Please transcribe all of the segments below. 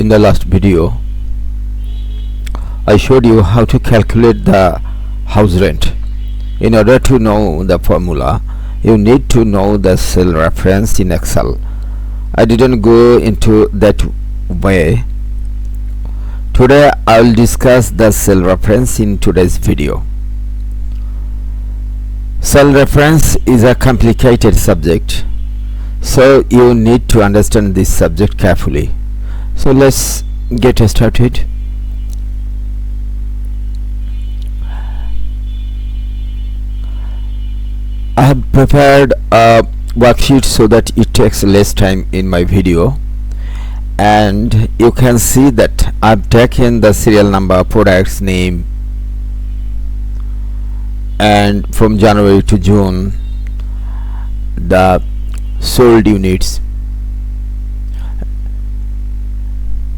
In the last video, I showed you how to calculate the house rent. In order to know the formula, you need to know the cell reference in Excel. I didn't go into that way. Today I will discuss the cell reference in today's video. Cell reference is a complicated subject, so you need to understand this subject carefully. So let's get started. I have prepared a worksheet so that it takes less time in my video, and you can see that I've taken the serial number, products name, and from January to June the sold units,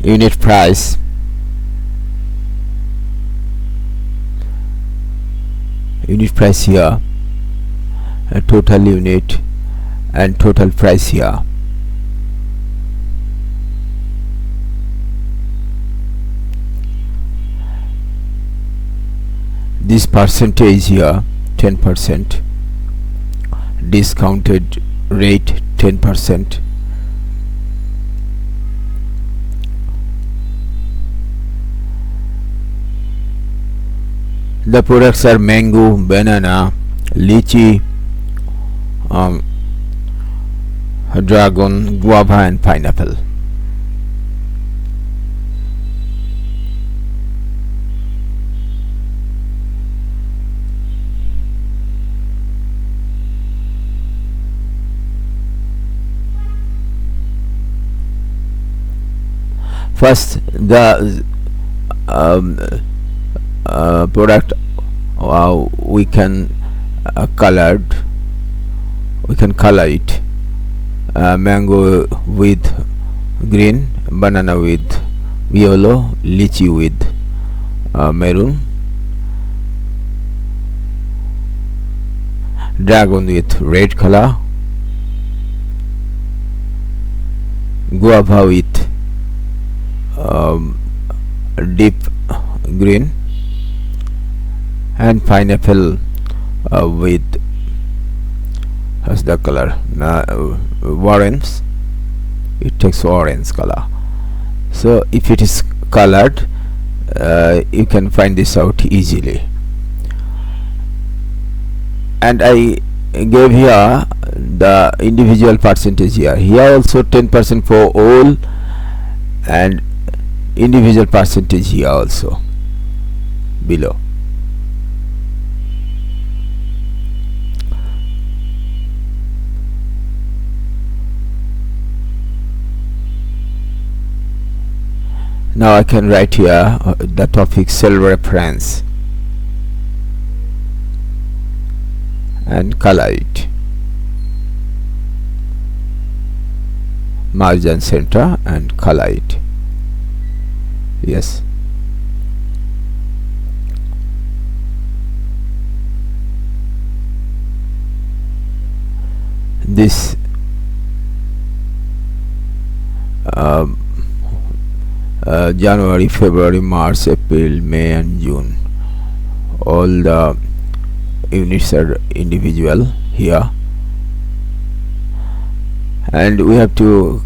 unit price, here, a total unit, and total price here. This percentage here 10%, discounted rate 10%, the products are mango, banana, lychee, dragon, guava, and pineapple. First, the product we can color it. Mango with green, banana with yellow, lychee with maroon, dragon with red color, guava with deep green, and pineapple with the color orange. It takes orange color. So if it is colored, you can find this out easily. And I gave here the individual percentage here also 10% for all, and individual percentage here also below. Now I can write here the topic cell reference and color it, margin center and color it. Yes. This January, February, March, April, May, and June, all the units are individual here, and we have to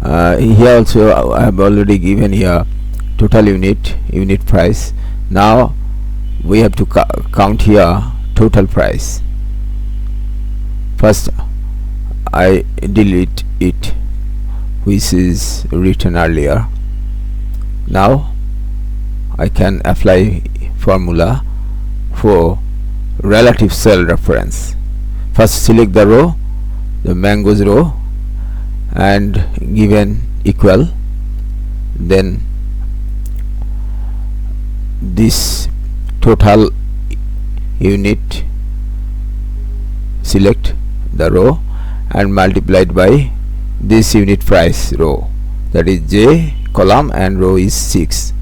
here also I have already given here total unit price. Now we have to count here total price. First I delete it which is written earlier. Now I can apply formula for relative cell reference. First select the row, the mangoes row, and given equal, then this total unit, select the row and multiplied by this unit price row, that is J column, and row is 6.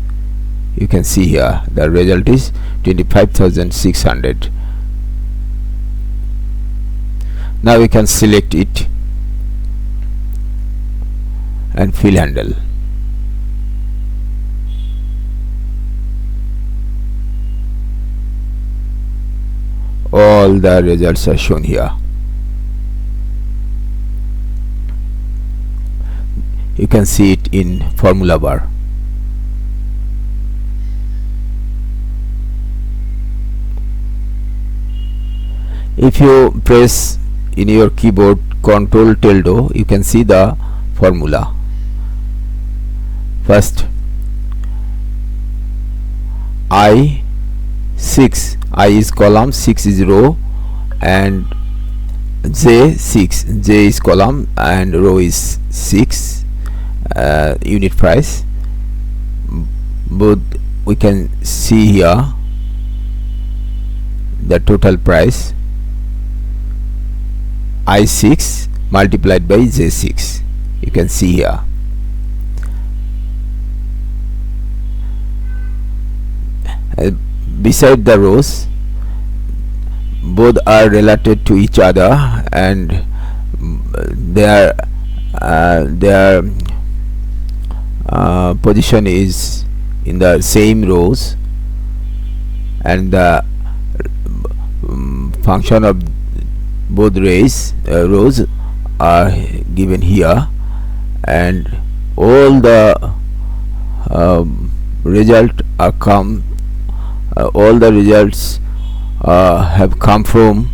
You can see here the result is 25,600. Now we can select it and fill handle. all the results are shown here. You can see it in formula bar. If you press in your keyboard Control tilde, you can see the formula. First, I6, I is column, 6 is row, and J6, J is column and row is 6. Unit price, both we can see here the total price I6 multiplied by J6. You can see here. Beside the rows, both are related to each other and their position is in the same rows, and the function of both rows are given here, and all the all the results have come from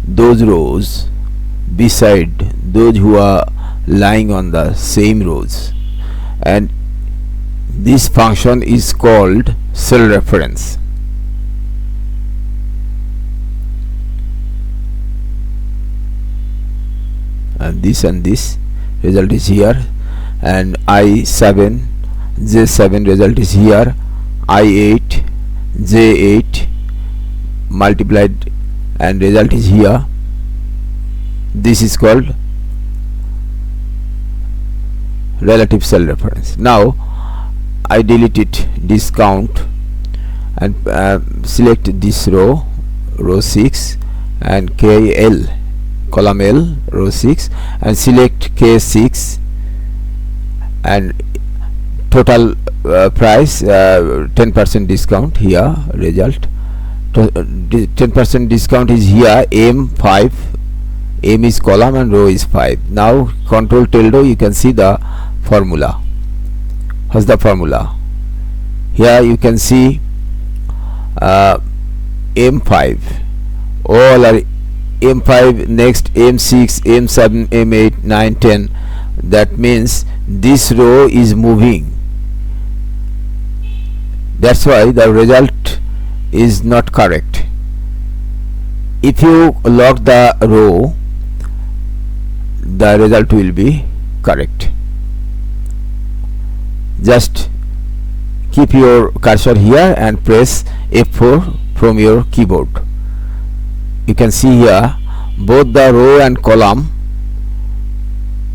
those rows beside those who are lying on the same rows, and this function is called cell reference. And this result is here, and I7 J7 result is here, I8 J8 multiplied and result is here. This is called relative cell reference. Now I delete it, discount, and select this row 6, and KL, column L, row 6, and select K6, and total price 10% discount here, result 10% discount is here, M5, M is column and row is 5. Now Control tilde, you can see the formula. What's the formula? Here you can see M5, all are M5, next M6, M7, M8, 9, 10. That means this row is moving. That's why the result is not correct. If you lock the row, the result will be correct. Just keep your cursor here and press F4 from your keyboard. You can see here both the row and column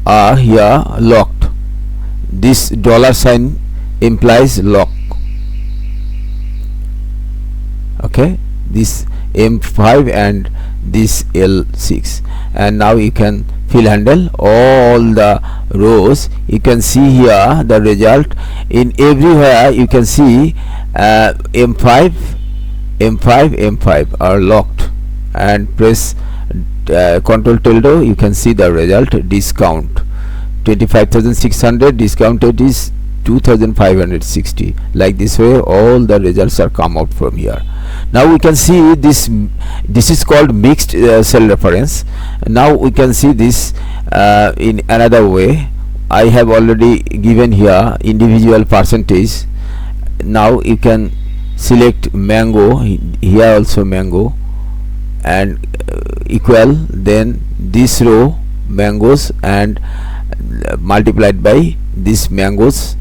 are here locked. This dollar sign implies lock. Okay, this M5 and this L6, and now you can fill handle all the rows. You can see here the result in everywhere. You can see M5 are locked, and press Control tilde, you can see the result. Discount 25,600, discounted is 2,560. Like this way all the results are come out from here. Now we can see this is called mixed cell reference. Now we can see this in another way. I have already given here individual percentage. Now you can select mango, here also mango, and equal, then this row mangoes, and multiplied by this mangoes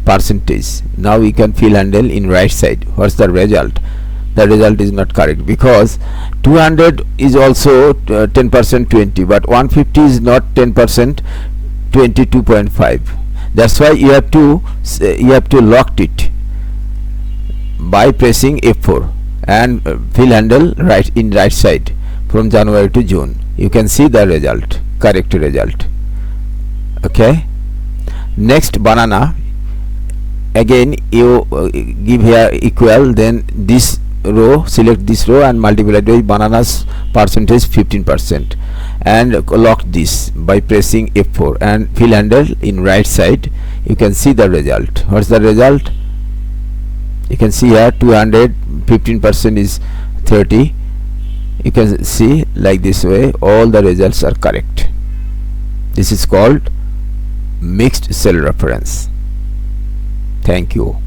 percentage. Now we can fill handle in right side. What's the result? The result is not correct, because 200 is also 10% 20, but 150 is not 10%, 22.5. That's why you have to lock it by pressing F4 and fill handle right side from January to June. You can see the result, correct result. Okay, next banana, again you give here equal, then this row, select this row and multiply by bananas percentage 15% and lock this by pressing F4 and fill handle in right side. You can see the result. What's the result? You can see here 200, 15% is 30. You can see like this way all the results are correct. This is called mixed cell reference. Thank you.